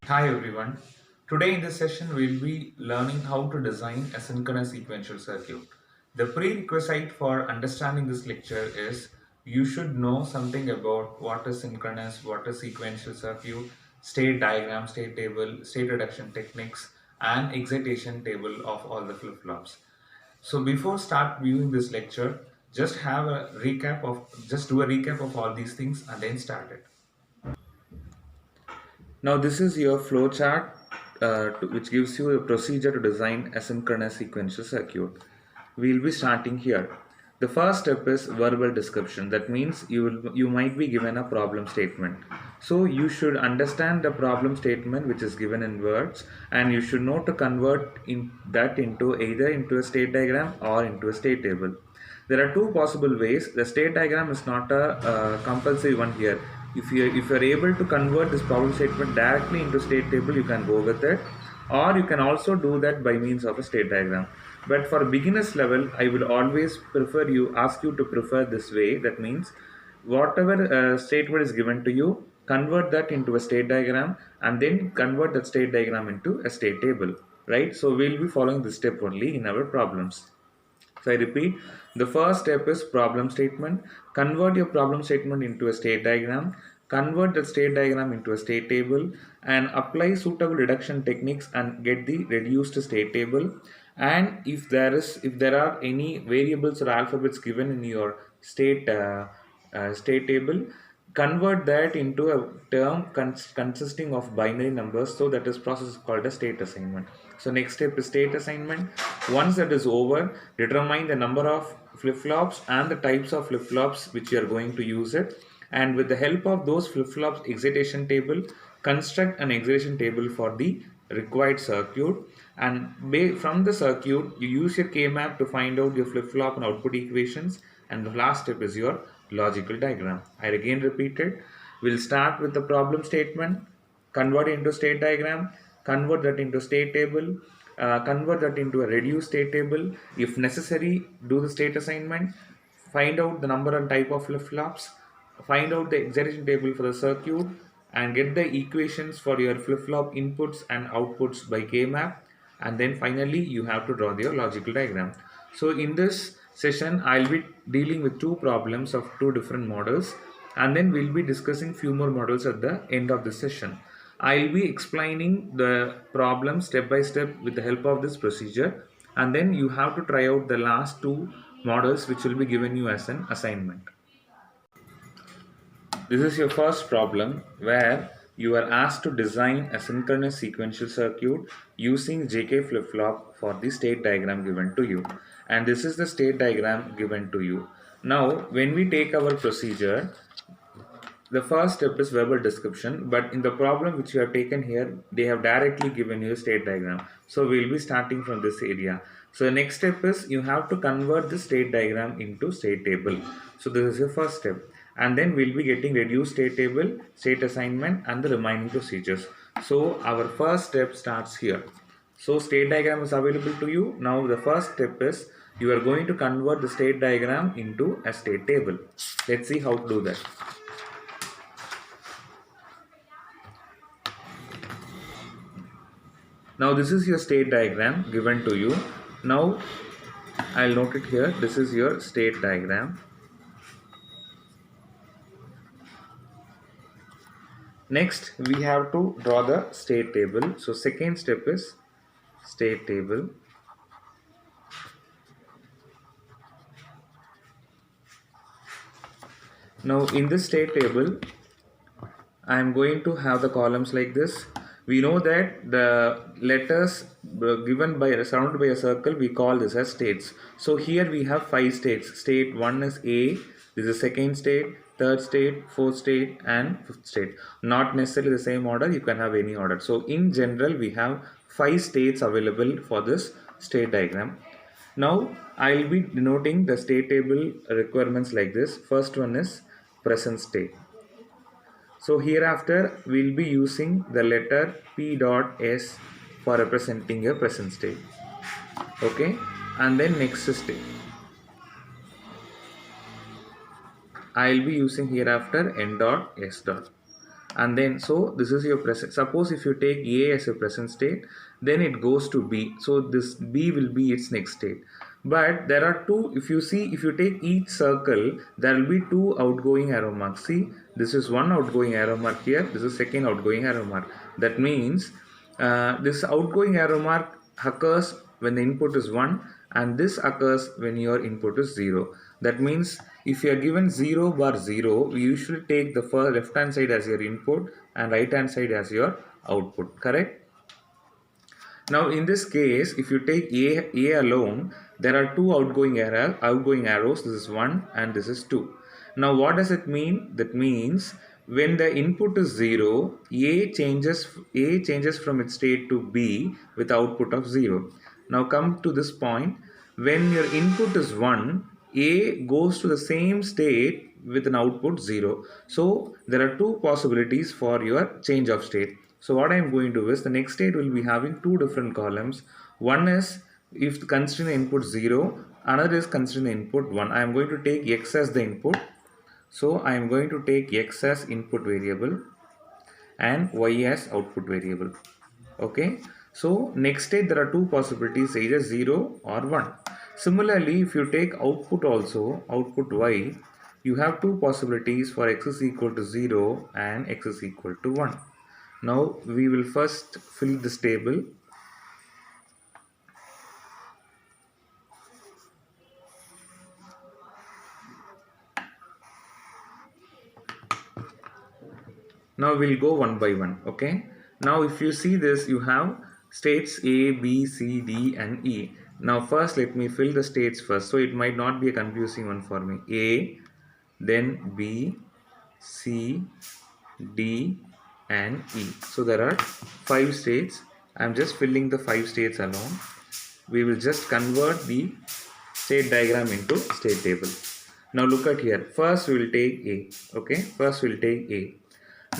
Hi everyone. Today in this session we'll be learning how to design a synchronous sequential circuit. The prerequisite for understanding this lecture is you should know something about what is synchronous, what is sequential circuit, state diagram, state table, state reduction techniques and excitation table of all the flip-flops. So before start viewing this lecture, just do a recap of all these things and then start it. Now this is your flowchart which gives you a procedure to design a synchronous sequential circuit. We'll be starting here. The first step is verbal description. That means you might be given a problem statement. So you should understand the problem statement which is given in words, and you should know to convert that into either into a state diagram or into a state table. There are two possible ways. The state diagram is not a compulsory one here. If you are able to convert this problem statement directly into state table, you can go with it, or you can also do that by means of a state diagram. But for beginners level, I will always ask you to prefer this way. That means whatever statement is given to you, convert that into a state diagram and then convert that state diagram into a state table, right? So we'll be following this step only in our problems. So I repeat, the first step is problem statement. Convert your problem statement into a state diagram. Convert the state diagram into a state table and apply suitable reduction techniques and get the reduced state table. And if there are any variables or alphabets given in your state table, convert that into a term consisting of binary numbers. So that is process is called a state assignment. So next step is state assignment. Once that is over, determine the number of flip-flops and the types of flip-flops which you are going to use it, and with the help of those flip-flops excitation table, construct an excitation table for the required circuit, and from the circuit you use your K-map to find out your flip-flop and output equations, and the last step is your logical diagram. I again repeat it. We'll start with the problem statement, convert it into state diagram, convert that into state table, convert that into a reduced state table. If necessary, do the state assignment, find out the number and type of flip-flops, find out the excitation table for the circuit, and get the equations for your flip-flop inputs and outputs by K-map, and then finally you have to draw your logical diagram. So in this session I'll be dealing with two problems of two different models, and then we'll be discussing few more models at the end of the session. I'll be explaining the problem step by step with the help of this procedure, and then you have to try out the last two models which will be given you as an assignment. This is your first problem where you are asked to design a synchronous sequential circuit using JK flip-flop for the state diagram given to you. And this is the state diagram given to you. Now, when we take our procedure, the first step is verbal description, but in the problem which you have taken here, they have directly given you a state diagram. So we'll be starting from this area. So the next step is you have to convert the state diagram into state table. So this is your first step. And then we'll be getting reduced state table, state assignment and the remaining procedures. So our first step starts here. So state diagram is available to you. Now the first step is you are going to convert the state diagram into a state table. Let's see how to do that. Now this is your state diagram given to you. Now I'll note it here. This is your state diagram. Next we have to draw the state table. So second step is state table. Now in this state table I am going to have the columns like this. We know that the letters given by surrounded by a circle, we call this as states. So here we have 5 states. State 1 is A, this is second state, third state, fourth state and fifth state. Not necessarily the same order, you can have any order. So in general we have 5 states available for this state diagram. Now I will be denoting the state table requirements like this. First one is present state. So hereafter we'll be using the letter P dot S for representing a present state. Okay, and then next state. I'll be using hereafter N dot S dot. and then so this is your present. Suppose if you take A as a present state, then it goes to B, so this B will be its next state. But there are two, if you see, if you take each circle, there will be two outgoing arrow marks. See, this is one outgoing arrow mark here, this is second outgoing arrow mark. That means this outgoing arrow mark occurs when the input is 1, and this occurs when your input is 0. That means if you are given 0 bar 0, we usually take the first left hand side as your input and right hand side as your output, correct? Now in this case, if you take A alone, there are two outgoing arrows, this is 1 and this is 2. Now what does it mean? That means when the input is 0, A changes from its state to B with output of 0. Now come to this point, when your input is 1, A goes to the same state with an output 0. So there are two possibilities for your change of state. So what I am going to do is, the next state will be having two different columns. One is if considering the input 0, another is considering the input 1. I am going to take x as the input. So I am going to take x as input variable and y as output variable. Okay. So next state there are two possibilities, either 0 or 1. Similarly, if you take output also, output y, you have two possibilities for x is equal to 0 and x is equal to 1. Now we will first fill this table. Now we'll go one by one. Okay. Now if you see this, you have states A, B, C, D and E. Now first let me fill the states first, so it might not be a confusing one for me. A, then B, C, D and E. So there are 5 states. I am just filling the 5 states alone. We will just convert the state diagram into state table. Now look at here. First we will take A. Okay. First we will take A.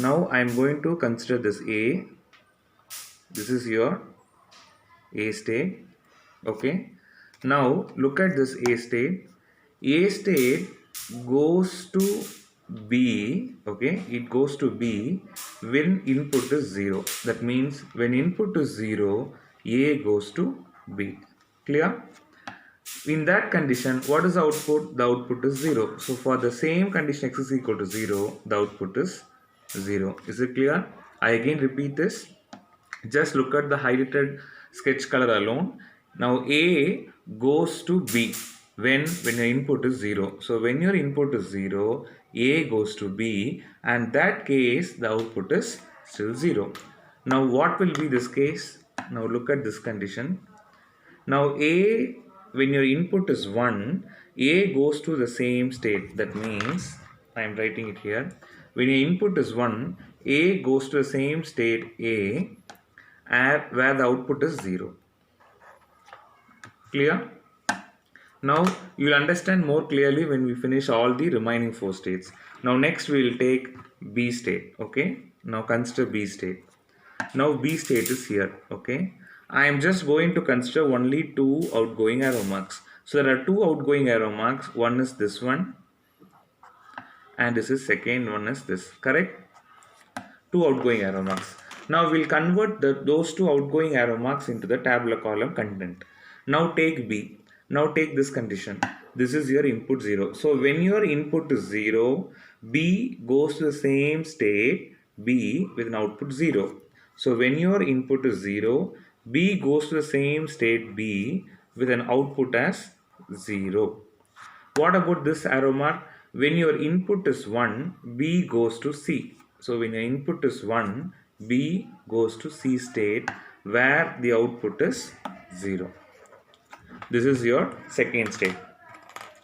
Now I am going to consider this A. This is your A state. Okay. Now look at this A state. A state goes to B. Okay. It goes to B when input is 0. That means when input is 0, A goes to B. Clear? In that condition, what is the output? The output is 0. So for the same condition x is equal to 0, the output is 0. Is it clear? I again repeat this. Just look at the highlighted sketch color alone. Now A goes to B when your input is 0. So when your input is 0, A goes to B, and that case the output is still 0. Now what will be this case? Now look at this condition. Now A, when your input is 1, A goes to the same state. That means, I am writing it here. When your input is 1, A goes to the same state A, where the output is 0. Clear? Now you will understand more clearly when we finish all the remaining 4 states. Now next we will take B state. Okay. Now consider B state. Now B state is here. Okay. I am just going to consider only 2 outgoing arrow marks. So there are 2 outgoing arrow marks. One is this one, and this is second one is this. Correct? 2 outgoing arrow marks. Now we'll convert those 2 outgoing arrow marks into the tabular column content. Now take B. Now take this condition. This is your input 0. So when your input is 0, B goes to the same state B with an output 0. So when your input is 0, B goes to the same state B with an output as 0. What about this arrow mark? When your input is 1, B goes to C. So when your input is 1, B goes to C state where the output is 0. This is your second state.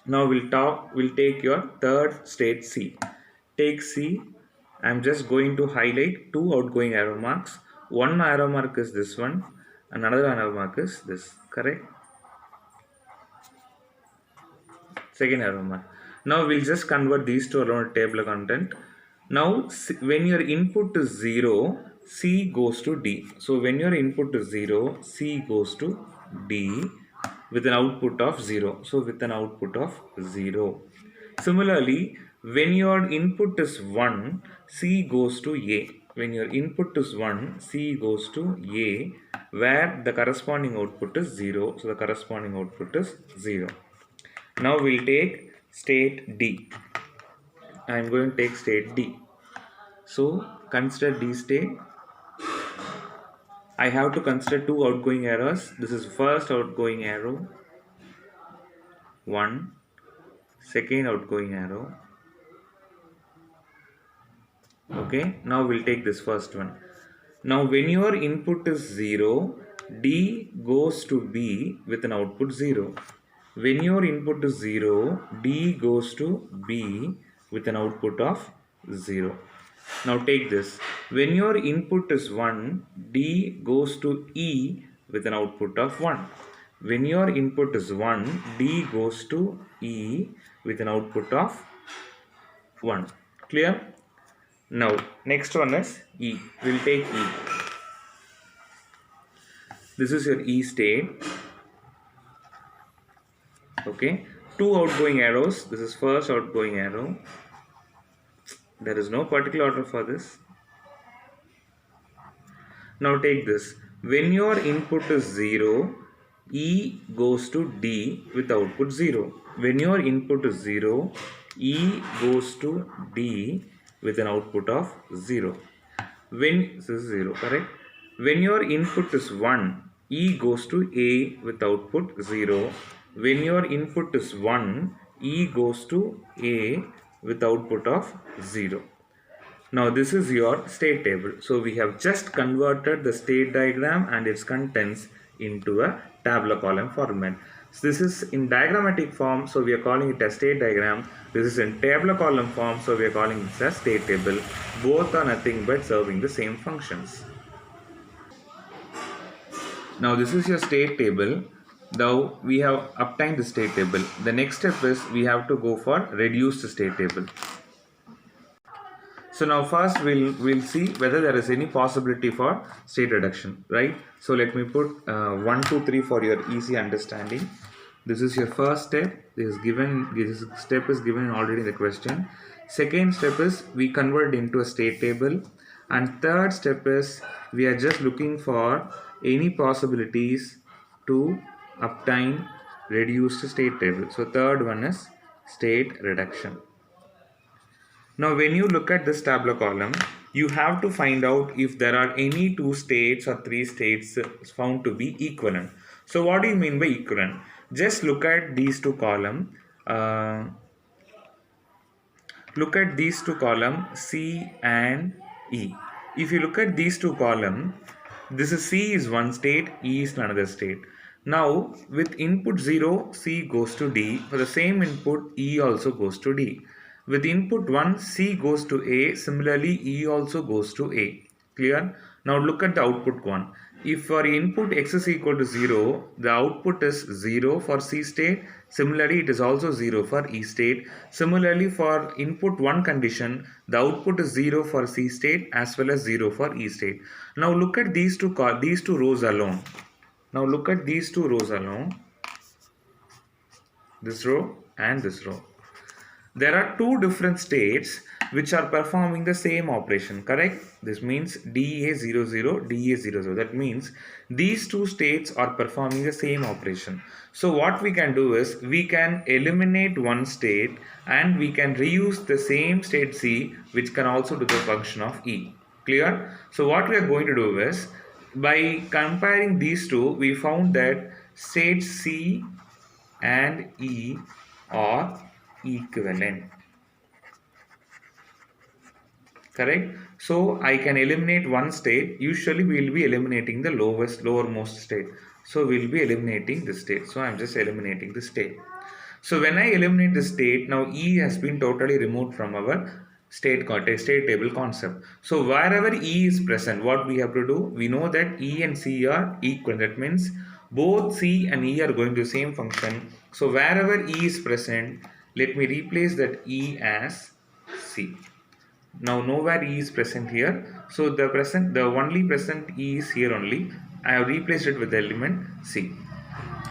Now we'll take your third state C. Take C. I'm just going to highlight 2 outgoing arrow marks. One arrow mark is this one, another arrow mark is this. Correct? Second arrow mark. Now we'll just convert these two around table content. Now when your input is 0, C goes to D. So when your input is 0, C goes to D with an output of 0. So with an output of 0. Similarly, When your input is 1, C goes to A. When your input is 1, C goes to A, where the corresponding output is 0. So the corresponding output is 0. Now we'll take state D. I am going to take state D. So consider D state. I have to consider two outgoing arrows. This is first outgoing arrow, 1, second outgoing arrow. Okay, now we'll take this first one. Now when your input is 0, D goes to B with an output 0. When your input is 0, D goes to B with an output of 0. Now take this. When your input is 1, D goes to E with an output of 1. When your input is 1, D goes to E with an output of 1. Clear? Now next one is E. We'll take E. This is your E state. Okay. Two outgoing arrows. This is first outgoing arrow. There is no particular order for this. Now take this. When your input is 0, E goes to D with output 0. When your input is 0, E goes to D with an output of 0. When this is 0, correct? When your input is 1, E goes to A with output 0. When your input is 1, E goes to A with output of 0. Now this is your state table. So we have just converted the state diagram and its contents into a tabular column format. So this is in diagrammatic form, so we are calling it a state diagram. This is in tabular column form, so we are calling it a state table. Both are nothing but serving the same functions. Now this is your state table. Now we have obtained the state table. The next step is we have to go for reduced state table. So now first we'll see whether there is any possibility for state reduction, right? So let me put 1, 2, 3 for your easy understanding. This is your first step. This step is given already in the question. Second step is we convert into a state table, and third step is we are just looking for any possibilities to obtain reduced state table. So third one is state reduction. Now when you look at this tabular column, you have to find out if there are any two states or three states found to be equivalent. So what do you mean by equivalent? Just look at these two columns. Look at these two columns, C and E. If you look at these two columns, this is C is one state, E is another state. Now with input 0, C goes to D. For the same input, E also goes to D. With input 1, C goes to A. Similarly, E also goes to A. Clear? Now look at the output 1. If for input x is equal to 0, the output is 0 for C state. Similarly, it is also 0 for E state. Similarly, for input 1 condition, the output is 0 for C state as well as 0 for E state. Now look at these two rows alone. Now look at these two rows alone. This row and this row. There are two different states which are performing the same operation, correct? This means DA00, DA00. That means these two states are performing the same operation. So what we can do is we can eliminate one state and we can reuse the same state C, which can also do the function of E. Clear? So what we are going to do is by comparing these two, we found that states C and E are equivalent, correct? So I can eliminate one state. Usually we will be eliminating the lowermost state. So we will be eliminating this state. So I am just eliminating the state. So when I eliminate the state, now E has been totally removed from our state table concept. So wherever E is present, what we have to do? We know that E and C are equal. That means both C and E are going to the same function. So wherever E is present, let me replace that E as C. Now nowhere E is present here. So the only present E is here only. I have replaced it with the element C.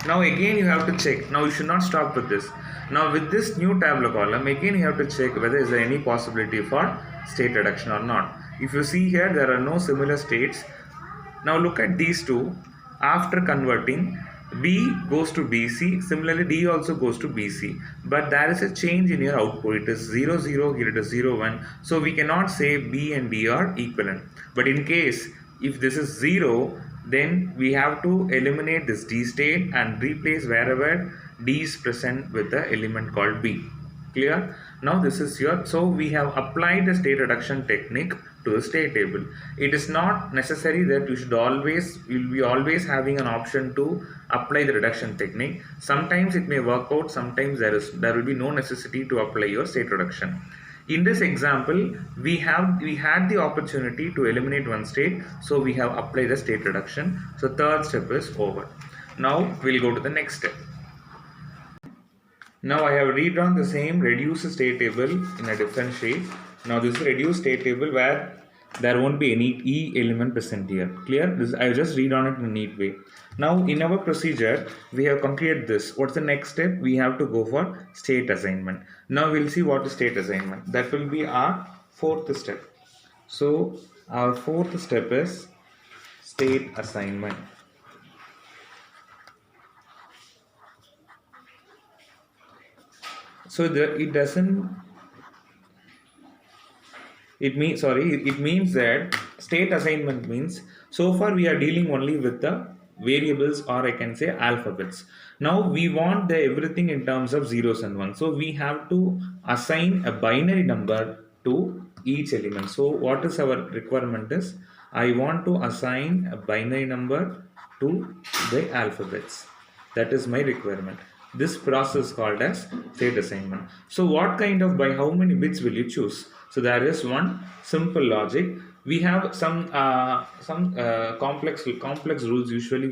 Now again you have to check. Now you should not stop with this. Now with this new tabular column, again you have to check whether is there any possibility for state reduction or not. If you see here, there are no similar states. Now look at these two. After converting, B goes to BC. Similarly, D also goes to BC. But there is a change in your output. It is 0, 0, here it is 0, 1. So we cannot say B and D are equivalent. But in case if this is 0, then we have to eliminate this D state and replace wherever D is present with the element called B. Clear? Now this is your, so we have applied the state reduction technique to the state table. It is not necessary that you will be always having an option to apply the reduction technique. Sometimes it may work out, sometimes there will be no necessity to apply your state reduction. In this example, we had the opportunity to eliminate one state, so we have applied the state reduction. So third step is over. Now we'll go to the next step. Now I have redrawn the same reduced state table in a different shape. Now this is a reduced state table where there won't be any E element present here. Clear? I have just redrawn it in a neat way. Now in our procedure, we have completed this. What's the next step? We have to go for state assignment. Now we'll see what is state assignment. That will be our fourth step. So our fourth step is state assignment. So it means that state assignment means so far we are dealing only with the variables, or I can say alphabets. Now we want everything in terms of zeros and ones. So we have to assign a binary number to each element. So what is our requirement is, I want to assign a binary number to the alphabets. That is my requirement. This process is called as state assignment. So what kind of, by how many bits will you choose? So there is one simple logic. We have some complex rules. Usually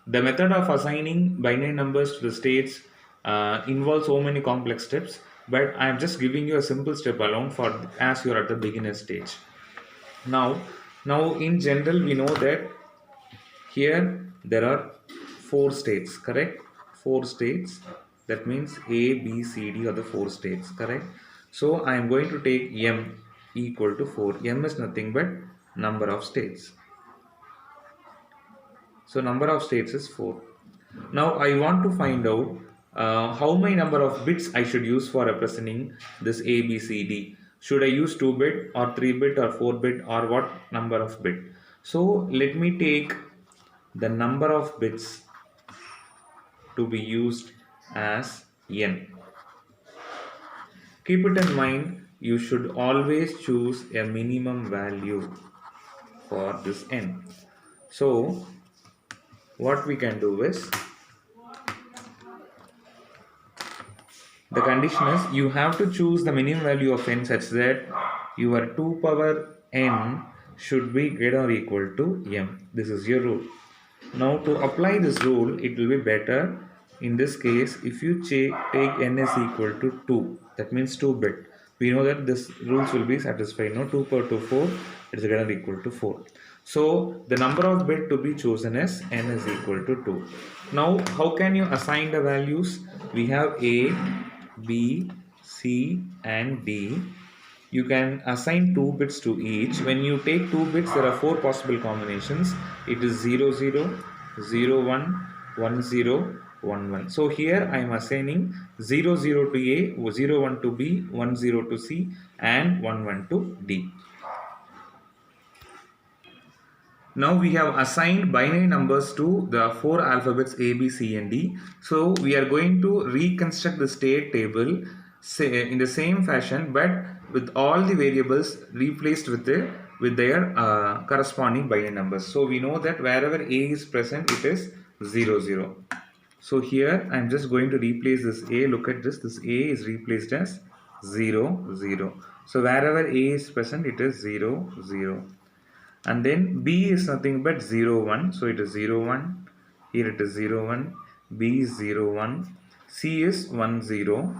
the method of assigning binary numbers to the states involves so many complex steps. But I am just giving you a simple step alone for as you are at the beginner stage. Now in general we know that here there are 4 states, correct? 4 states. That means A, B, C, D are the 4 states, correct? So I am going to take M equal to 4. M is nothing but number of states. So number of states is 4. Now I want to find out how many number of bits I should use for representing this A, B, C, D. Should I use 2-bit or 3-bit or 4-bit, or what number of bit? So let me take the number of bits to be used as n. Keep it in mind, you should always choose a minimum value for this n. So what we can do is, the condition is you have to choose the minimum value of n such that your 2 power n should be greater or equal to m. This is your rule. Now to apply this rule, it will be better in this case if you take n is equal to 2. That means 2-bit. We know that this rules will be satisfied. Now 2 power 2 4, it is greater or equal to 4. So the number of bit to be chosen is n is equal to 2. Now how can you assign the values? We have A, B, C and D. You can assign 2 bits to each. When you take 2 bits, there are 4 possible combinations. It is 0, 0, 0, 1, 1, 0, 1, 1. So here I am assigning 0, 0 to A, 0, 1 to B, 1, 0 to C and 1, 1 to D. Now we have assigned binary numbers to the 4 alphabets A, B, C and D. So we are going to reconstruct the state table in the same fashion, but with all the variables replaced with their corresponding binary numbers. So we know that wherever A is present, it is 0, 0. So here I am just going to replace this A. Look at this. This A is replaced as 0, 0. So wherever A is present, it is 0, 0. And then B is nothing but 0, 1. So it is 0, 1. Here it is 0, 1. B is 0, 1. C is 1, 0.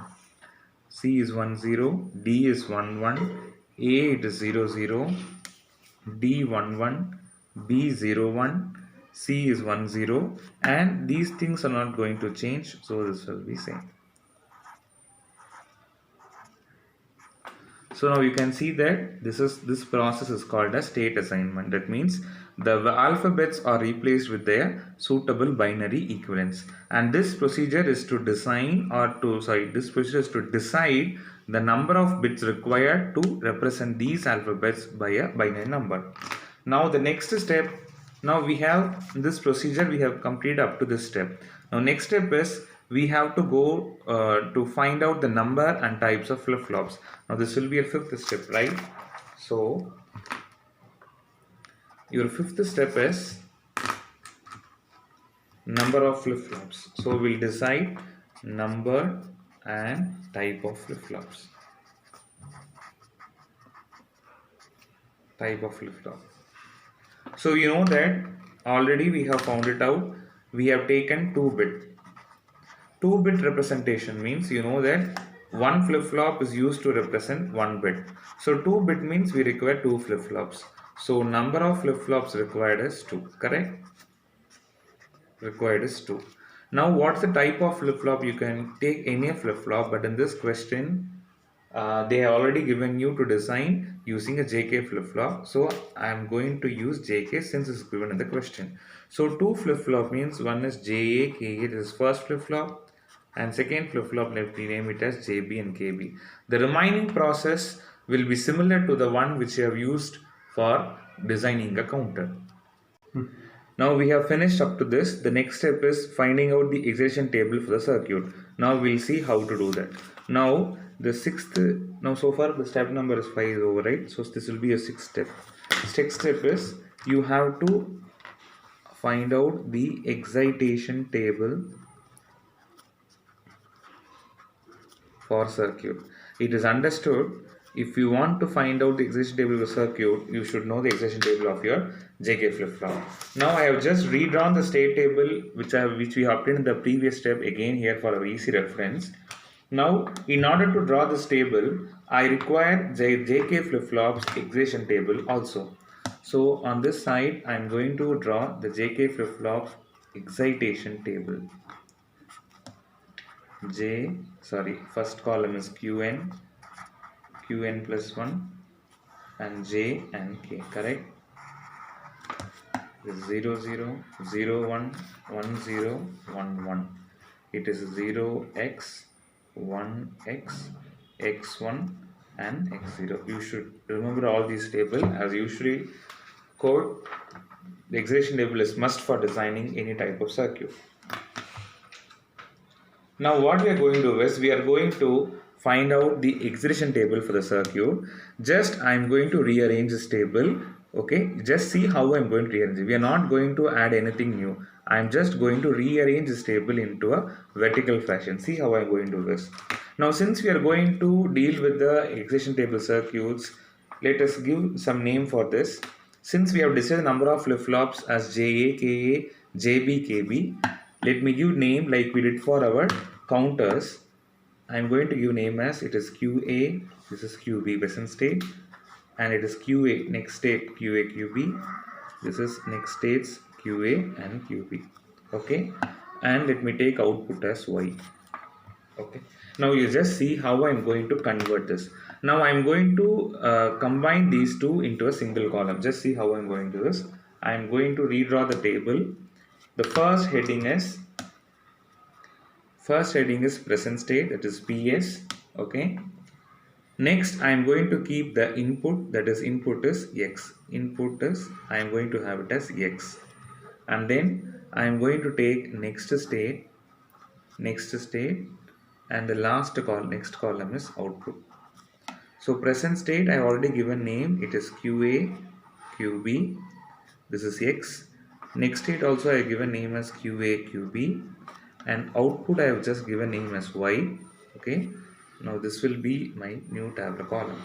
C is 1, 0. D is 1, 1. A it is 0, 0. D 1, 1. B 0, 1. C is 1 0, and these things are not going to change, so this will be same. So now you can see that this process is called as state assignment. That means the alphabets are replaced with their suitable binary equivalents, and this procedure is to design or to this procedure is to decide the number of bits required to represent these alphabets by a binary number. Now the next step, now we have this procedure we have completed up to this step. Now next step is we have to go to find out the number and types of flip-flops. Now this will be a fifth step, right? So your fifth step is number of flip-flops. So we'll decide number and type of flip-flops. Type of flip-flop. So you know that already we have found it out. We have taken 2-bit. 2-bit representation means you know that one flip-flop is used to represent 1 bit. So 2-bit means we require 2 flip-flops. So number of flip-flops required is 2, correct? Required is 2. Now what's the type of flip-flop? You can take any flip-flop, but in this question they have already given you to design using a JK flip-flop. So I am going to use JK since it's given in the question. So 2 flip-flop means one is JA, KA, this is first flip-flop, and second flip-flop, let me name it as JB and KB. The remaining process will be similar to the one which you have used for designing a counter. Now we have finished up to this. The next step is finding out the excitation table for the circuit. Now we'll see how to do that. Now the sixth, now so far the step number is 5 is over, right? So this will be a sixth step. Sixth step is you have to find out the excitation table for circuit. It is understood if you want to find out the excitation table of a circuit, you should know the excitation table of your JK flip-flop. Now I have just redrawn the state table which we have obtained in the previous step again here for our easy reference. Now in order to draw this table, I require JK flip-flops excitation table also. So on this side I am going to draw the JK flip-flop excitation table. First column is Qn plus 1, and J and K, correct? 0 0 0 1 1 0 1 1. It is 0x 1x x1 and x0. You should remember all these tables. As usually code, the excitation table is must for designing any type of circuit. Now what we are going to do is we are going to find out the excitation table for the circuit. Just I am going to rearrange this table. Okay, just see how I am going to rearrange it. We are not going to add anything new. I am just going to rearrange this table into a vertical fashion. See how I am going to do this. Now since we are going to deal with the excitation table circuits, let us give some name for this. Since we have decided the number of flip-flops as JA, KA, JB, KB, let me give name like we did for our counters. I am going to give name as it is QA, this is QB present state, and it is QA next state QA QB, this is next states QA and QB. Okay, and let me take output as Y. Okay, now you just see how I am going to convert this. Now I am going to combine these two into a single column. Just see how I am going to do this. I am going to redraw the table. The first heading is present state, that is PS. Okay, next I am going to keep the input, that is input is X. Input is I am going to have it as X, and then I am going to take next state, and the next column is output. So present state I have already given name, it is QA QB, this is X. Next state also I have given name as QA QB, and output I have just given name as Y. Okay, now this will be my new tabular column.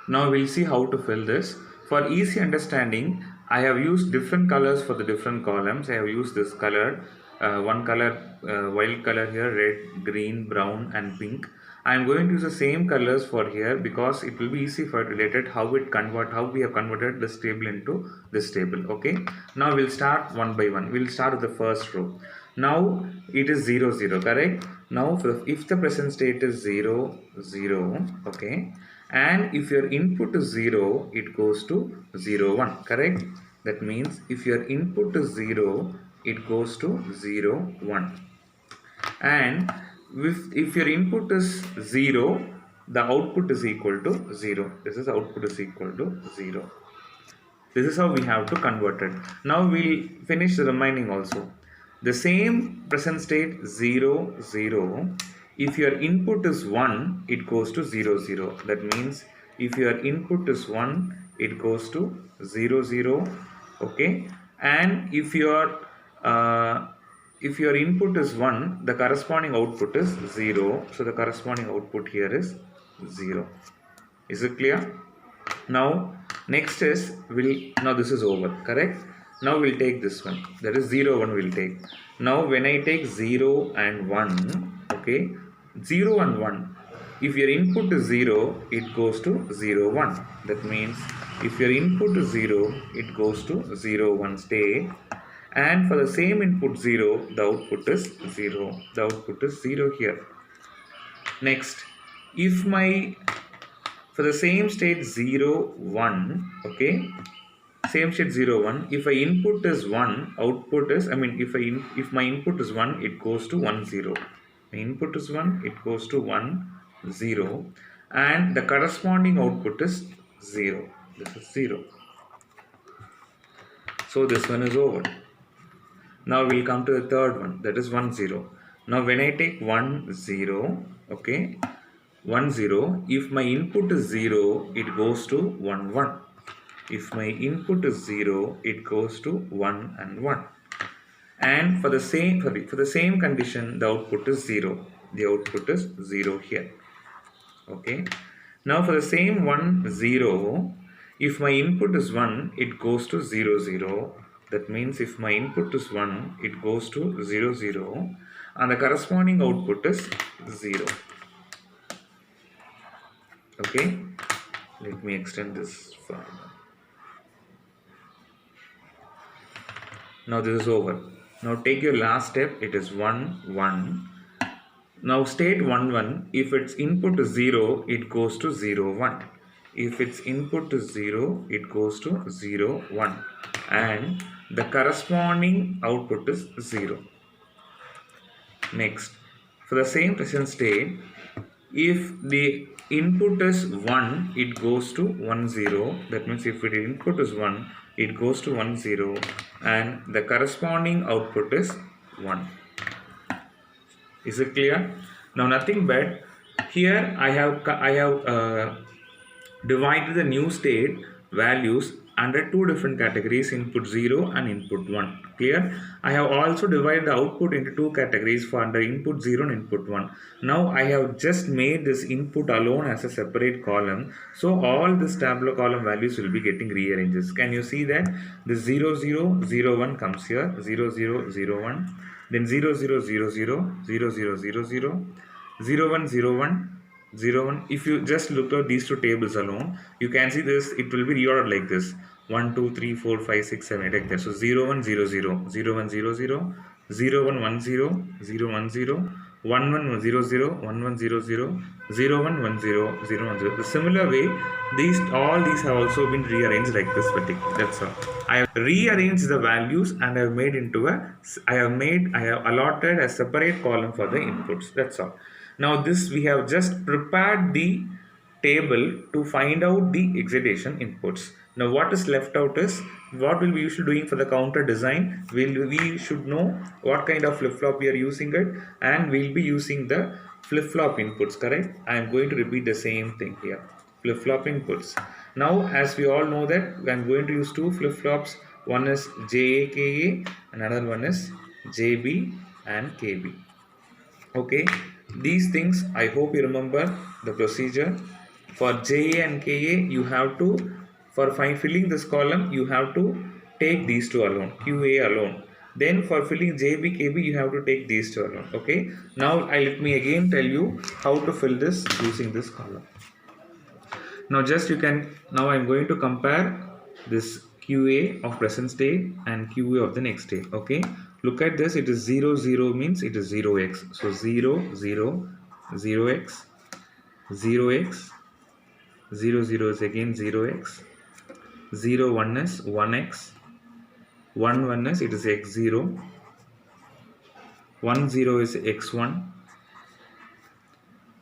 Now we'll see how to fill this. For easy understanding, I have used different colors for the different columns. I have used this color. one color, wild color here, red, green, brown and pink. I am going to use the same colors for here because it will be easy for related how we have converted this table into this table. Okay, now we'll start one by one. We'll start with the first row. Now it is 0 0, correct? Now if the present state is 0 0, okay, and if your input is 0, it goes to 0 1, correct? That means if your input is 0, it goes to 0 1, and if your input is 0, the output is equal to 0. This is output is equal to 0. This is how we have to convert it. Now we'll finish the remaining also. The same present state 0 0. If your input is 1, it goes to 0 0. That means if your input is 1, it goes to 0 0. Okay, and if your input is 1, the corresponding output is 0. So the corresponding output here is 0. Is it clear? Now next is now this is over, correct? Now we'll take this one, that is 0 1 we'll take. Now when I take 0 and 1, okay, 0 and 1, if your input is 0, it goes to 0 1. That means if your input is 0, it goes to 0 1 state, and for the same input 0, the output is 0. The output is 0 here. Next, if for the same state 0 1, okay, same state 0 1, if my input is 1, output is, if my input is 1, it goes to 1 0. My input is 1, it goes to 1 0, and the corresponding output is 0. This is 0. So this one is over. Now we'll come to the third one, that is 1 0. Now when I take 1 0, okay, 1 0, if my input is 0, it goes to 1 1. If my input is 0, it goes to 1 and 1. And for the same condition, the output is 0. The output is 0 here. Okay. Now for the same 1 0, if my input is 1, it goes to 0 0. That means if my input is 1, it goes to 0 0, and the corresponding output is 0. Okay, let me extend this further. Now this is over. Now take your last step, it is 1 1. Now state 1 1, if its input is 0, it goes to 0 1. If its input is 0, it goes to 0 1, and the corresponding output is 0. Next, for the same present state, if the input is 1, it goes to 1 0. That means if the input is 1, it goes to 1 0, and the corresponding output is 1. Is it clear? Now nothing but here I have divided the new state values under two different categories, input 0 and input 1. Clear? I have also divided the output into two categories for under input 0 and input 1. Now I have just made this input alone as a separate column. So all this tabular column values will be getting rearranged. Can you see that? The 0 0 0 1 comes here, 0 0 0 1, then 0 0 0 0, 0 0 0 0, 0 1 0 1, 0 1. If you just look at these two tables alone, you can see this, it will be reordered like this: 1 2 3 4 5 6 7 8, like that. So 0 1 0 0, 0 1 0 0, 0 1 1 0, 0 1 0, 1 1 0 0, 1 1 0 0, 0 1 1 0, 0 1 0. The similar way, all these have also been rearranged like this particular. That's all. I have rearranged the values and I have made into I have allotted a separate column for the inputs. That's all. Now this, we have just prepared the table to find out the excitation inputs. Now what is left out is, what will we usually doing for the counter design? We should know what kind of flip-flop we are using it, and we'll be using the flip-flop inputs, correct? I am going to repeat the same thing here. Flip-flop inputs. Now as we all know that I am going to use two flip-flops. One is JA, another one is JB and KB. Okay, these things I hope you remember the procedure. For JA and KA, you have to, for filling this column, you have to take these two alone, QA alone. Then for filling JB, KB, you have to take these two alone. Okay. Now let me again tell you how to fill this using this column. Now just you can, now I'm going to compare this QA of present state and QA of the next state. Okay. Look at this. It is 0, 0 means it is 0x. So 0, 0, 0x, 0x, 0, 0 is again 0x, 0, 1 is 1x, 1, 1 is it is x0, 1, 0 is x1,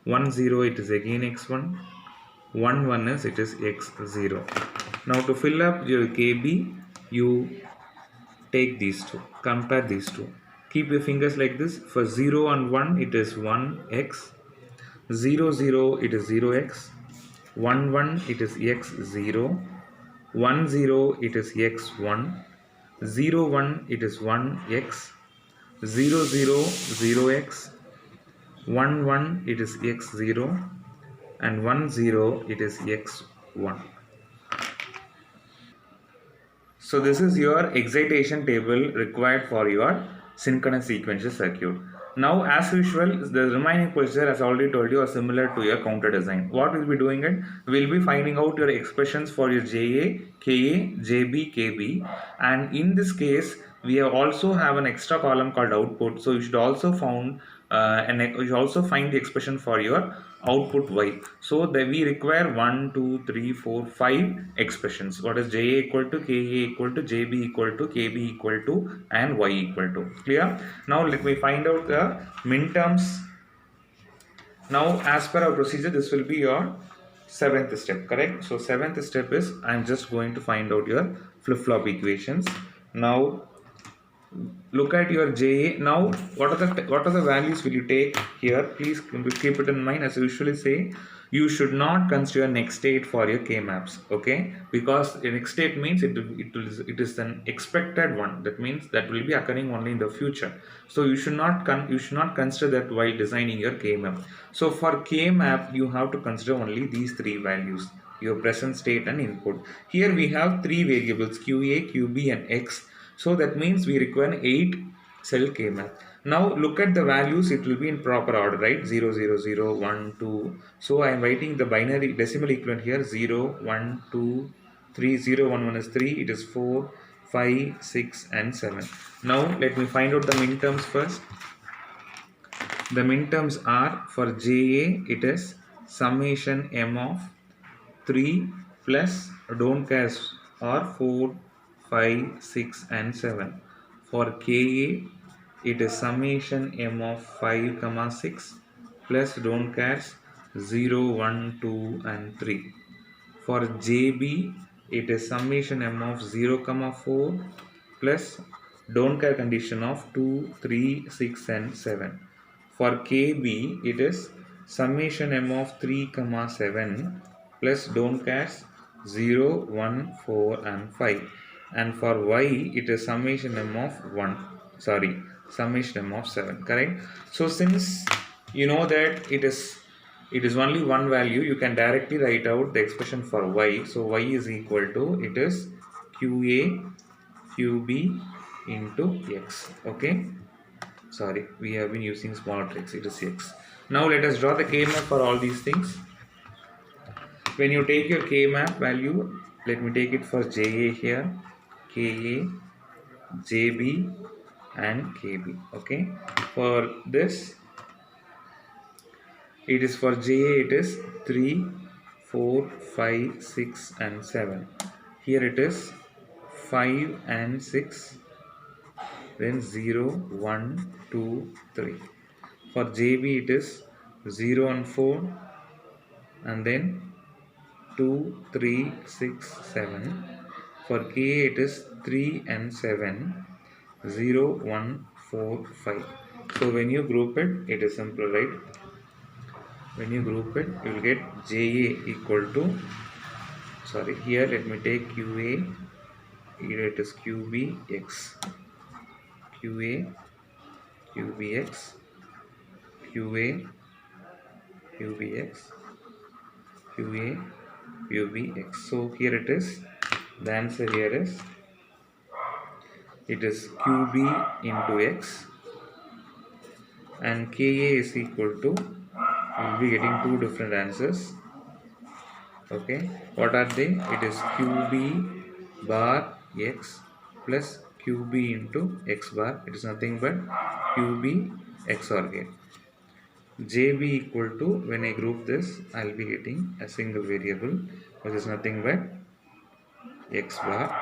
1, 0 it is again x1, 1, 1 is it is x0. Now to fill up your KB, you take these two, compare these two. Keep your fingers like this. For 0 and 1 it is 1x, 0, 0 it is 0x, 1, 1 it is x0, 1, 0 it is x1, 0, 1 it is 1x, 0, 0, 0x, 1, 1 it is x0, and 1, 0 it is x1. So this is your excitation table required for your synchronous sequential circuit. Now as usual, the remaining procedure as I already told you are similar to your counter design. What we'll be doing it, we'll be finding out your expressions for your JA, KA, JB, KB, and in this case we also have an extra column called output. So you should also found and you should also find the expression for your output y. So that we require 1, 2, 3, 4, 5 expressions. What is JA equal to, KA equal to, JB equal to, KB equal to, and y equal to. Clear? Now let me find out the minterms. Now as per our procedure, this will be your seventh step, correct? So seventh step is I'm just going to find out your flip-flop equations. Now look at your JA. Now what are the values will you take here? Please keep it in mind. As I usually say, you should not consider next state for your K maps, okay? Because the next state means it is an expected one. That means that will be occurring only in the future. So you should not consider that while designing your K map. So for K map you have to consider only these three values, your present state and input. Here we have three variables, QA, QB and X. So that means we require 8 cell K map. Now look at the values, it will be in proper order, right? 0, 0, 0, 1, 2. So I am writing the binary decimal equivalent here 0, 1, 2, 3, 0, 1, 1 is 3, it is 4, 5, 6 and 7. Now let me find out the minterms first. The minterms are for JA, it is summation M of 3 plus don't care are 4, 5, 6 and 7. For KA it is summation M of 5 comma 6 plus don't care 0, 1, 2 and 3. For JB it is summation M of 0 comma 4 plus don't care condition of 2, 3, 6 and 7. For KB it is summation M of 3 comma 7 plus don't care 0, 1, 4 and 5. And for Y it is summation M of 1, sorry, summation M of 7, correct? So since you know that it is only one value, you can directly write out the expression for Y. So Y is equal to, it is QA QB into X, okay? Sorry, we have been using small tricks, it is X. Now let us draw the K map for all these things. When you take your K map value, let me take it for JA here, KA, JB and KB, okay? For this, it is for JA it is 3, 4, 5, 6 and 7. Here it is 5 and 6, then 0, 1, 2, 3. For JB it is 0 and 4 and then 2, 3, 6, 7. For KA it is 3 and 7, 0, 1, 4, 5. So when you group it, it is simple, right? When you group it, you will get JA equal to, sorry, here let me take QA, here it is QBX, QA, QBX, QA, QBX, QA, QBX. So here it is, the answer here is it is QB into X, and Ka is equal to, we'll be getting two different answers. Okay, what are they? It is QB bar X plus QB into X bar. It is nothing but QB XOR gate. JB equal to, when I group this, I'll be getting a single variable, which is nothing but X bar,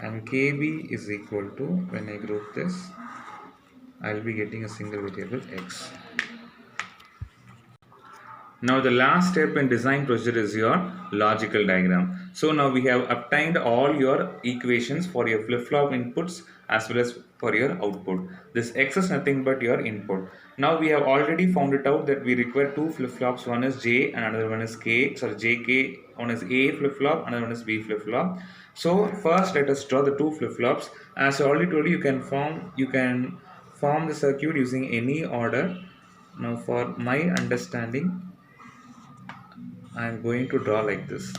and KB is equal to, when I group this, I'll be getting a single variable X. Now the last step in design procedure is your logical diagram. So now we have obtained all your equations for your flip-flop inputs as well as for your output. This X is nothing but your input. Now we have already found it out that we require two flip-flops. One is J and another one is K. Sorry, JK. One is A flip-flop, another one is B flip-flop. So first let us draw the two flip-flops. As I already told you, you can form the circuit using any order. Now for my understanding, I am going to draw like this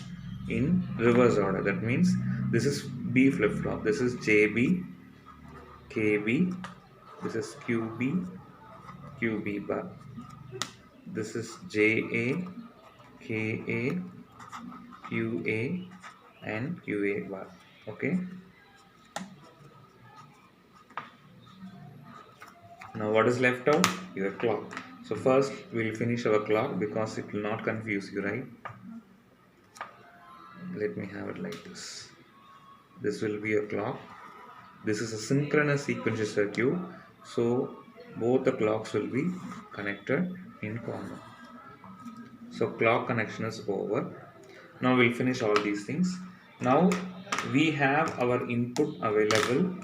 in reverse order. That means this is B flip flop, this is JB, KB, this is QB, QB bar, this is JA, KA, QA, and QA bar. Okay. Now what is left out? Your clock. So first we will finish our clock because it will not confuse you, right? Let me have it like this. This will be a clock. This is a synchronous sequential circuit. So both the clocks will be connected in common. So clock connection is over. Now we'll finish all these things. Now we have our input available.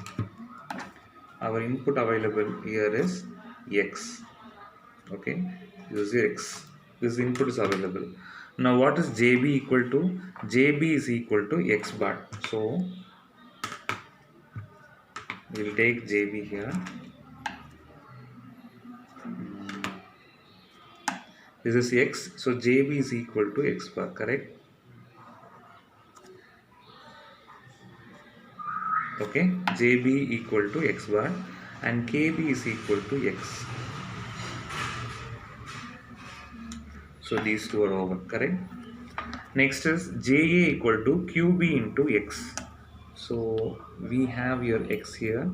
Our input available here is X. Okay, this is X. This input is available. Now what is JB equal to? JB is equal to X bar. So we'll take JB here. This is X. So JB is equal to X bar, correct? Okay, JB equal to X bar and KB is equal to X. So these two are over, correct? Next is JA equal to QB into X. So we have your X here.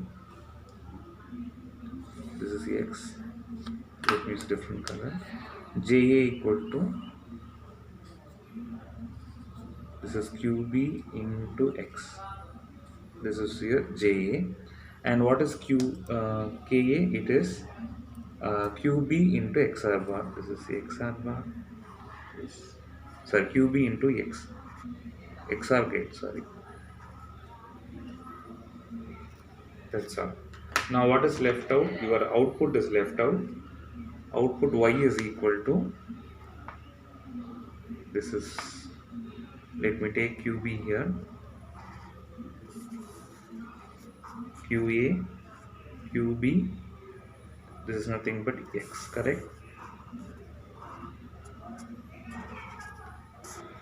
This is the X. Let me use different color. JA equal to, this is QB into X. This is here JA. And what is KA? It is QB into XR bar. This is the XR bar. Sorry, QB into X. XR gate, sorry. That's all. Now what is left out? Your output is left out. Output Y is equal to, this is, let me take QB here. QA, QB, this is nothing but X, correct?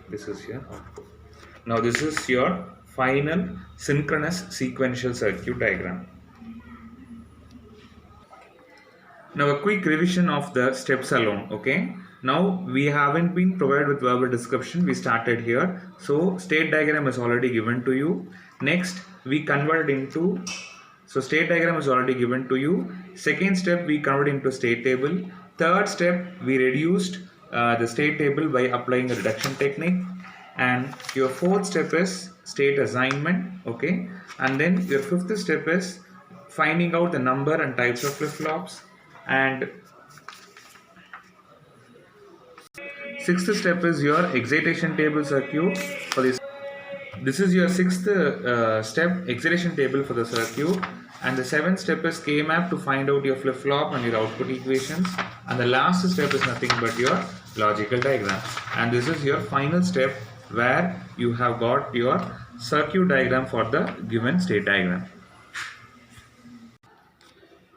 This is your output. Now this is your final synchronous sequential circuit diagram. Now a quick revision of the steps alone, okay? Now we haven't been provided with verbal description, we started here. So state diagram is already given to you. Next we convert into, so state diagram is already given to you. Second step we convert into state table. Third step we reduced the state table by applying a reduction technique. And your fourth step is state assignment, okay? And then your fifth step is finding out the number and types of flip-flops. And sixth step is your excitation table circuit for this. This is your sixth step, excitation table for the circuit. And the seventh step is K-map to find out your flip-flop and your output equations. And the last step is nothing but your logical diagram. And this is your final step where you have got your circuit diagram for the given state diagram.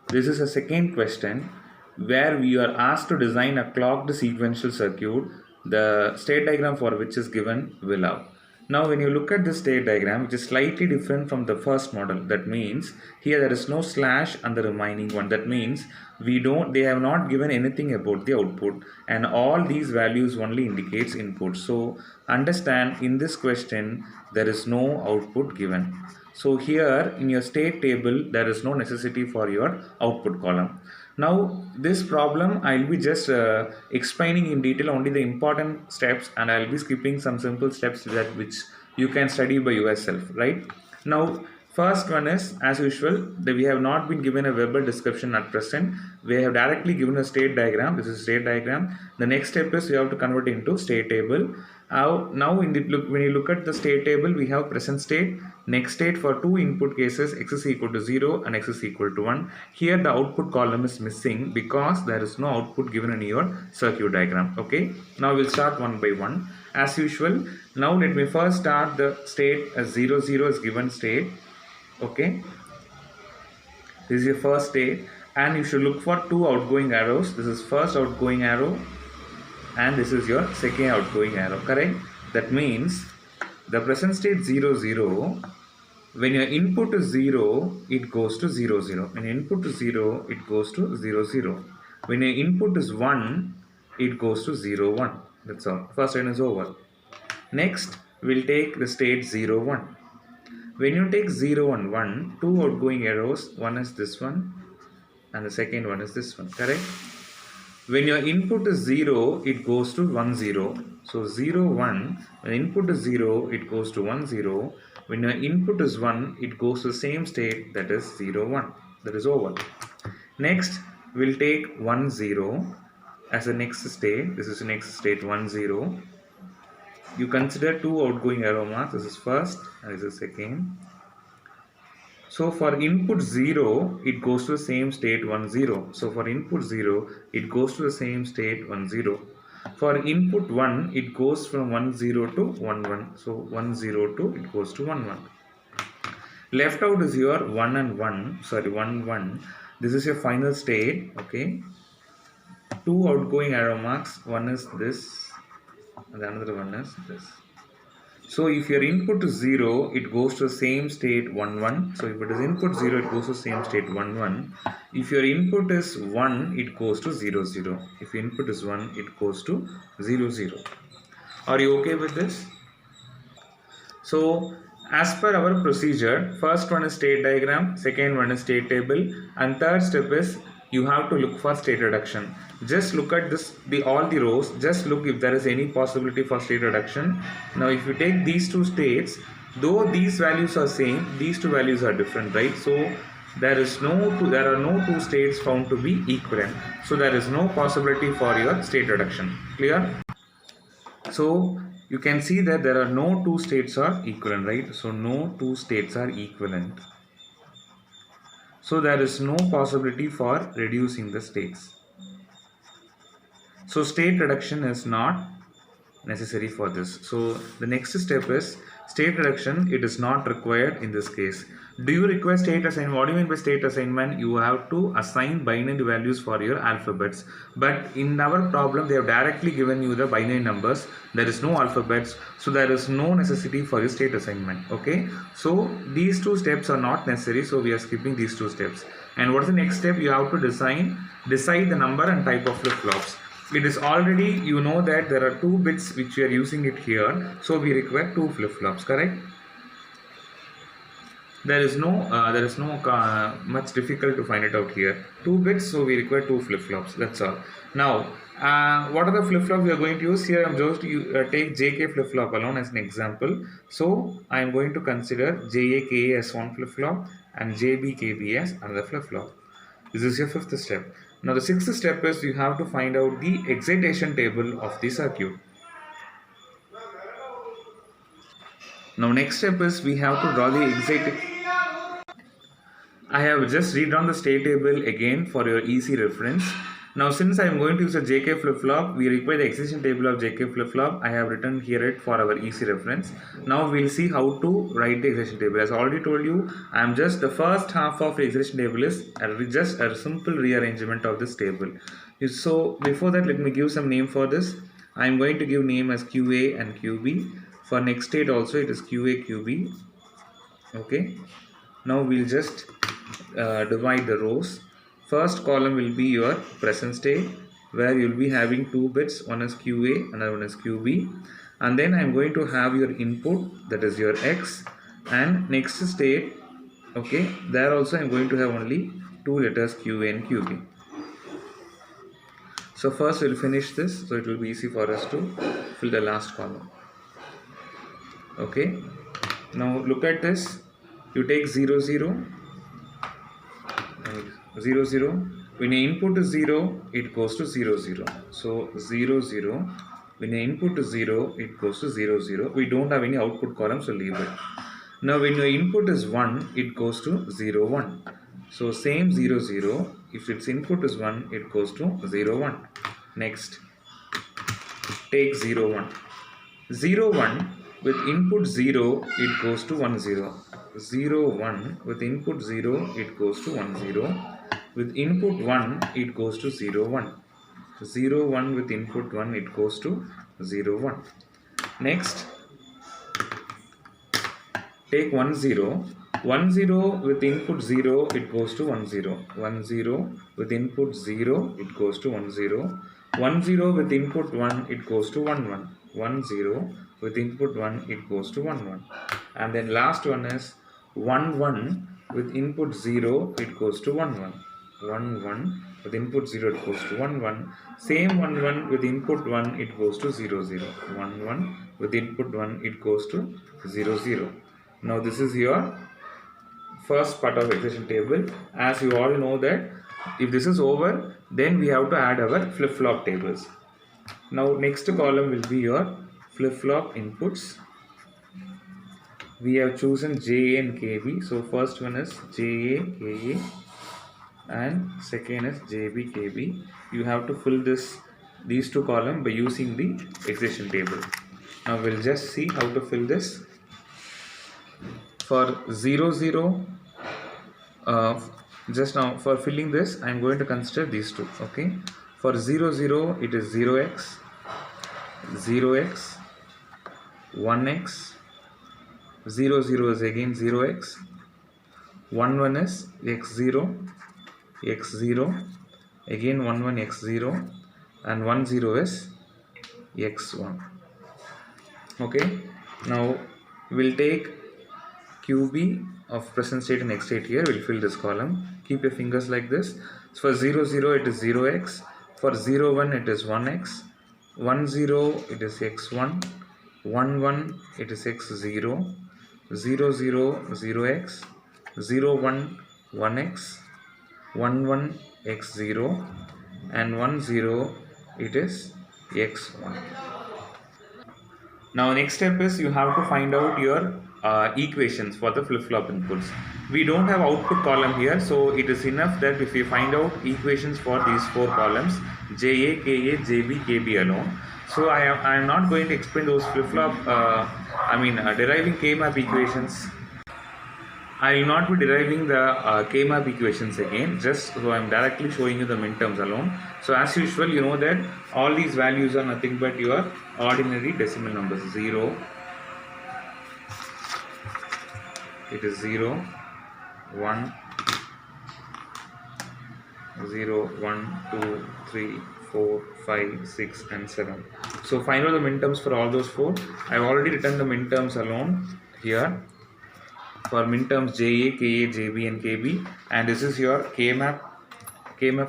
This is a second question where we are asked to design a clocked sequential circuit, the state diagram for which is given below. Now when you look at the state diagram, which is slightly different from the first model, that means here there is no slash on the remaining one. That means they have not given anything about the output, and all these values only indicates input. So understand, in this question there is no output given. So here in your state table there is no necessity for your output column. Now this problem I'll be just explaining in detail only the important steps, and I'll be skipping some simple steps that which you can study by yourself, right? Now first one is, as usual, that we have not been given a verbal description at present. We have directly given a state diagram. This is state diagram. The next step is you have to convert into state table. Now when you look at the state table, we have present state, next state for two input cases, x is equal to 0 and x is equal to 1. Here the output column is missing because there is no output given in your circuit diagram. Okay, now we'll start one by one as usual. Now let me first start the state as 0, 0 is given state. Okay, this is your first state, and you should look for two outgoing arrows. This is first outgoing arrow and this is your second outgoing arrow, correct? That means the present state 0, 0, when your input is 0, it goes to 0, 0. When your input is 0, it goes to 0, 0. When your input is 1, it goes to 0, 1. That's all. First one is over. Next, we'll take the state 0, 1. When you take 0 and 1, two outgoing arrows, one is this one and the second one is this one, correct? When your input is 0, it goes to 1, 0. So 0, 1, when input is 0, it goes to 1, 0. When your input is 1, it goes to the same state, that is 0, 1. That is over. Next, we'll take 1, 0 as the next state. This is the next state 1, 0. You consider two outgoing arrow marks. This is first and this is second. So for input 0, it goes to the same state 1, 0. So for input 0, it goes to the same state 1, 0. For input 1, it goes from 1, 0 to 1, 1. So 1, 0 to it goes to 1, 1. Left out is your 1 and 1. Sorry, 1, 1. This is your final state. Okay. Two outgoing arrow marks. One is this and another one is this. So if your input is 0, it goes to the same state 1, 1. So if it is input 0, it goes to the same state 1, 1. If your input is 1, it goes to 0, 0. If your input is 1, it goes to 0, 0. Are you okay with this? So as per our procedure, first one is state diagram, second one is state table, and third step is you have to look for state reduction. Just look at this, all the rows, just look if there is any possibility for state reduction. Now if you take these two states, though these values are same, these two values are different, right? So there are no two states found to be equivalent. So there is no possibility for your state reduction. Clear? So you can see that there are no two states are equivalent, right? So no two states are equivalent. So there is no possibility for reducing the states. So state reduction is not necessary for this. So the next step is state reduction. It is not required in this case. Do you require state assignment? What do you mean by state assignment? You have to assign binary values for your alphabets. But in our problem, they have directly given you the binary numbers. There is no alphabets. So there is no necessity for your state assignment. Okay. So these two steps are not necessary. So we are skipping these two steps. And what is the next step? You have to decide the number and type of flip-flops. It is already, you know that there are 2 bits which we are using it here. So we require 2 flip-flops, correct? There is no much difficult to find it out here. 2 bits, so we require 2 flip-flops. That's all. Now, what are the flip-flops we are going to use here? I'm just take JK flip-flop alone as an example. So I am going to consider JAKA as one flip-flop and JBKB as another flip-flop. This is your 5th step. Now the 6th step is you have to find out the excitation table of the circuit. Now next step is we have to draw the excitation. I have just redrawn the state table again for your easy reference. Now since I am going to use a JK flip-flop, we require the excitation table of JK flip-flop. I have written here it for our easy reference. Now we will see how to write the excitation table. As I already told you, I am just the first half of the excitation table is just a simple rearrangement of this table. So before that, let me give some name for this. I am going to give name as QA and QB. For next state also it is QA QB. Okay, now we'll just divide the rows. First column will be your present state, where you'll be having two bits, one is QA, another one is QB, and then I'm going to have your input, that is your X, and next state, okay, there also I'm going to have only two letters QA and QB. So first we'll finish this, so it will be easy for us to fill the last column. Okay, now look at this. You take 0 0 0 0. When your input is 0, it goes to 0 0. So 0 0. When your input is 0, it goes to 0 0. We don't have any output column, so leave it. Now when your input is 1, it goes to 0 1. So same 0 0. If its input is 1, it goes to 0 1. Next, take 0 1. 0 1 with input 0, it goes to 1 0. 0 1 with input 0, it goes to 1 0. With input 1, it goes to 0 1. 0 1 with input 1, it goes to 0 1. Next, take 1 0. 1 0 with input 0, it goes to 1 0. 1 0 with input 0, it goes to 1 0. 1 0 with input 1, it goes to 1 1. 1 0 with input 1, it goes to 1 1. And then last one is 1 1 with input 0, it goes to 1 1. 1 1 with input 0, it goes to 1 1. Same 1 1 with input 1, it goes to 0 0. 1 1 with input 1, it goes to 0 0. Now this is your first part of expression table. As you all know that if this is over, then we have to add our flip-flop tables. Now next column will be your flip-flop inputs. We have chosen JA and KB. So first one is JA, KA, and second is JB, KB. You have to fill these two columns by using the expression table. Now we'll just see how to fill this. For 0 0, just now for filling this, I am going to consider these two. Okay, for 0 0, it is 0x, 0x, 1x, 0 0 is again 0x, 1 1 is x0, x0, again 1 1 x0, and 1 0 is x1. Okay, now we'll take QB of present state and next state here. We'll fill this column. Keep your fingers like this. So for 0 0, it is 0x. For 0 1, it is 1x. 1 0, it is x1. 1 1, it is x0. 0 0, 0x. 0 1, 1x. 1 1, x0. And 1 0, it is x1. Now next step is you have to find out your equations for the flip-flop inputs. We don't have output column here, so it is enough that if we find out equations for these four columns, JA, KA, JB, KB alone. So I am not going to explain those flip-flop, deriving K-map equations. I will not be deriving the K-map equations again, just so I am directly showing you the minterms alone. So as usual, you know that all these values are nothing but your ordinary decimal numbers. 0, it is 0, 1, 0, 1, 2, 3, 4, 5, 6 and 7. So find out the minterms for all those four. I have already written the minterms alone here. For minterms JA, KA, JB and KB, and this is your K-map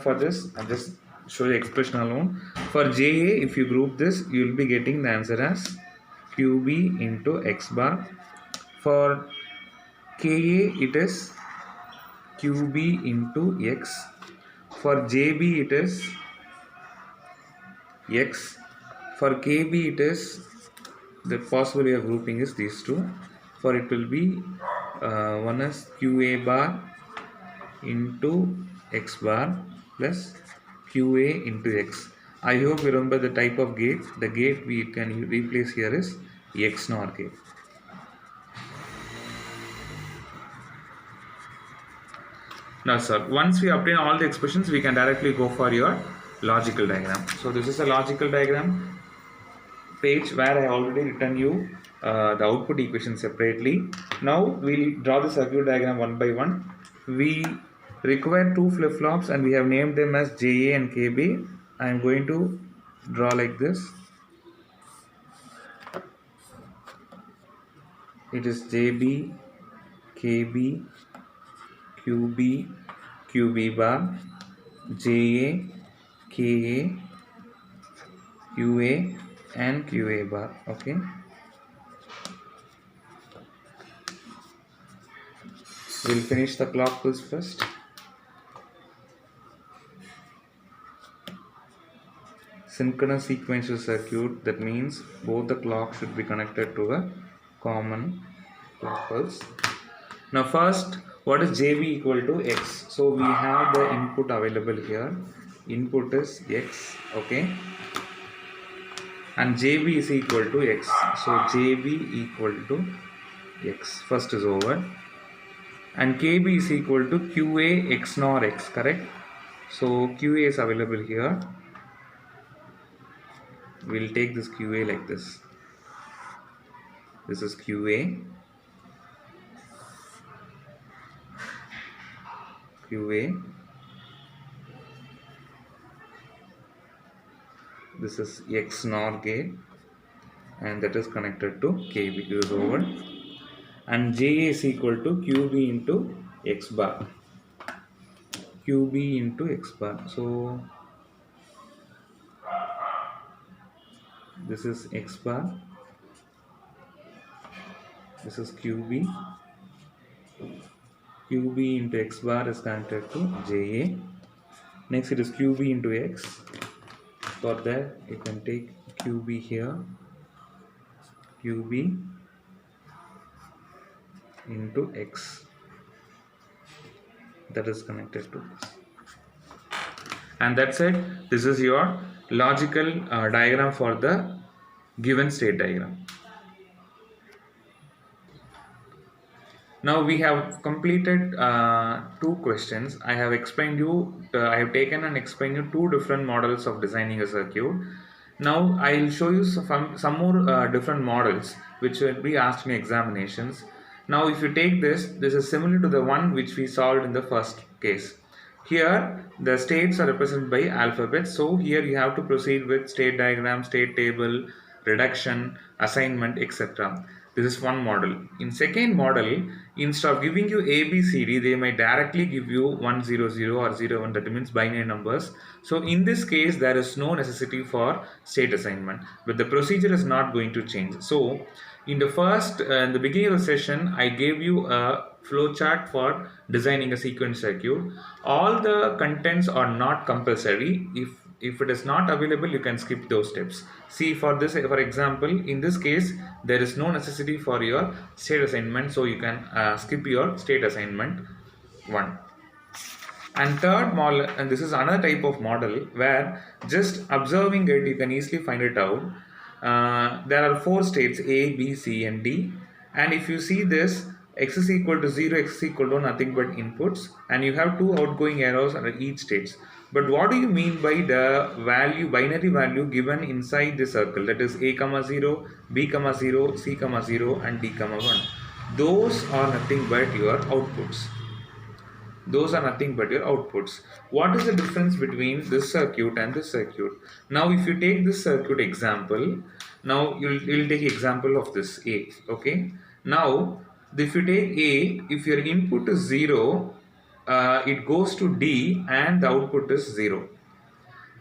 for this. I'll just show you expression alone. For JA, if you group this, you will be getting the answer as QB into X bar. For KA, it is QB into X. For JB, it is X. For KB, it is, the possible way of grouping is these two. For it will be one is QA bar into X bar plus QA into X. I hope you remember the type of gate. The gate we can replace here is XNOR gate. Now sir, once we obtain all the expressions, we can directly go for your logical diagram. So this is a logical diagram. page where I already written you the output equation separately. Now we'll draw the circuit diagram one by one. We require two flip-flops and we have named them as JA and KB. I am going to draw like this. It is JB, KB, QB, QB bar, JA, KA, QA and QA bar. Okay. We'll finish the clock pulse first. Synchronous sequential circuit, that means both the clocks should be connected to a common clock pulse. Now first, what is JB equal to X? So we have the input available here. Input is X, okay, and JB is equal to X. So JB equal to X. First is over. And KB is equal to QA X nor X, correct? So QA is available here. We'll take this QA like this. This is QA. QA. This is X NOR gate, and that is connected to KB. It is over. And JA is equal to QB into X bar. QB into X bar. So this is X bar. This is QB. QB into X bar is connected to JA. Next it is QB into X. For that you can take QB here. QB into X. That is connected to this. And that's it. This is your logical diagram for the given state diagram. Now we have completed two questions. I have explained you, I have taken and explained you two different models of designing a circuit. Now I will show you some more different models which will be asked in examinations. Now if you take this is similar to the one which we solved in the first case. Here the states are represented by alphabets, so here you have to proceed with state diagram, state table, reduction, assignment, etc. This is one model. In second model, instead of giving you A, B, C, D, they might directly give you 1, 0, 0 or 0, 1, that means binary numbers. So in this case, there is no necessity for state assignment, but the procedure is not going to change. So in the beginning of the session, I gave you a flowchart for designing a sequence circuit. All the contents are not compulsory. If it is not available, you can skip those steps. See, for example, in this case, there is no necessity for your state assignment, so you can skip your state assignment 1. And third model, and this is another type of model where just observing it, you can easily find it out. There are 4 states A, B, C and D, and if you see this, x is equal to 0, x is equal to nothing but inputs, and you have 2 outgoing arrows under each states. But what do you mean by the binary value given inside the circle, that is a, 0, b, 0, c, 0 and d, 1? Those are nothing but your outputs. What is the difference between this circuit and this circuit? Now if you take this circuit example, now you'll take example of this A, okay? Now if you take A, if your input is 0, it goes to D and the output is 0.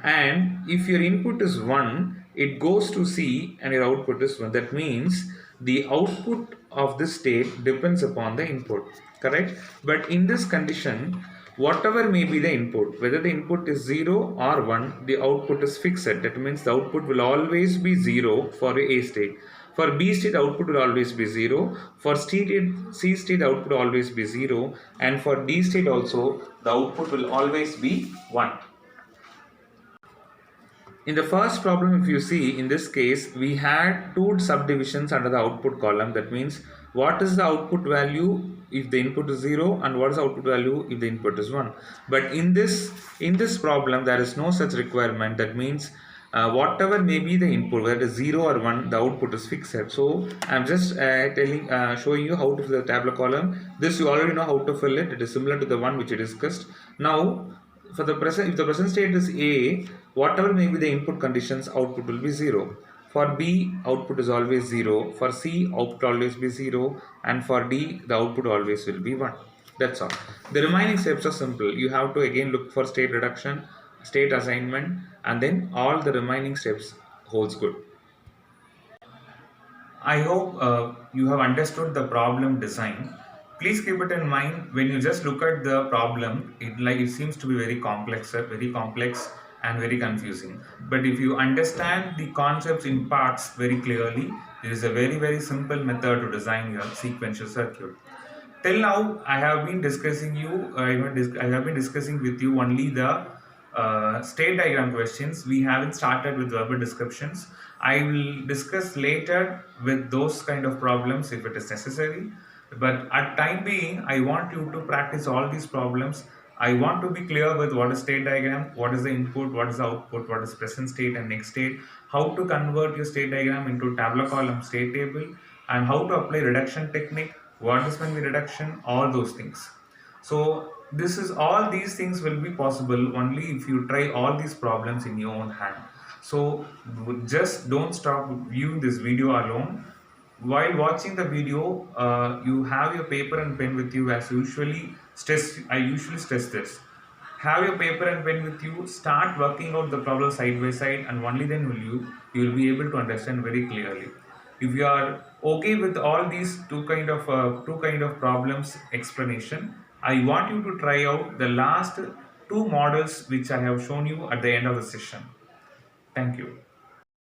And if your input is 1, it goes to C and your output is 1. That means the output of this state depends upon the input, correct? But in this condition, whatever may be the input, whether the input is 0 or 1, the output is fixed. That means the output will always be 0 for A state. For B state, output will always be 0. For C state, output will always be 0. And for D state also, the output will always be 1. In the first problem, if you see, in this case, we had 2 subdivisions under the output column. That means, what is the output value if the input is 0 and what is the output value if the input is 1. But in this problem, there is no such requirement. That means, whatever may be the input, whether it is 0 or 1, the output is fixed. So I'm just showing you how to fill the tabular column. This you already know how to fill it. It is similar to the one which we discussed. Now, for the present, if the present state is A, whatever may be the input conditions, output will be 0. For B, output is always 0. For C, output always be 0. And for D, the output always will be 1. That's all. The remaining steps are simple. You have to again look for state reduction, state assignment, and then all the remaining steps holds good. I hope you have understood the problem design. Please keep it in mind when you just look at the problem. It seems to be very complex and very confusing. But if you understand the concepts in parts very clearly, it is a very simple method to design your sequential circuit. Till now, I have been discussing I have been discussing with you only the state diagram questions. We haven't started with verbal descriptions. I will discuss later with those kind of problems if it is necessary. But at time being, I want you to practice all these problems. I want to be clear with what is state diagram, what is the input, what is the output, what is present state and next state, how to convert your state diagram into tabular column state table, and how to apply reduction technique, what is meant by reduction, all those things. So all these things will be possible only if you try all these problems in your own hand. So just don't stop viewing this video alone. While watching the video, you have your paper and pen with you as I usually stress this. Have your paper and pen with you, start working out the problem side by side, and only then you will be able to understand very clearly. If you are okay with all these two kind of problems explanation, I want you to try out the last two models which I have shown you at the end of the session. Thank you.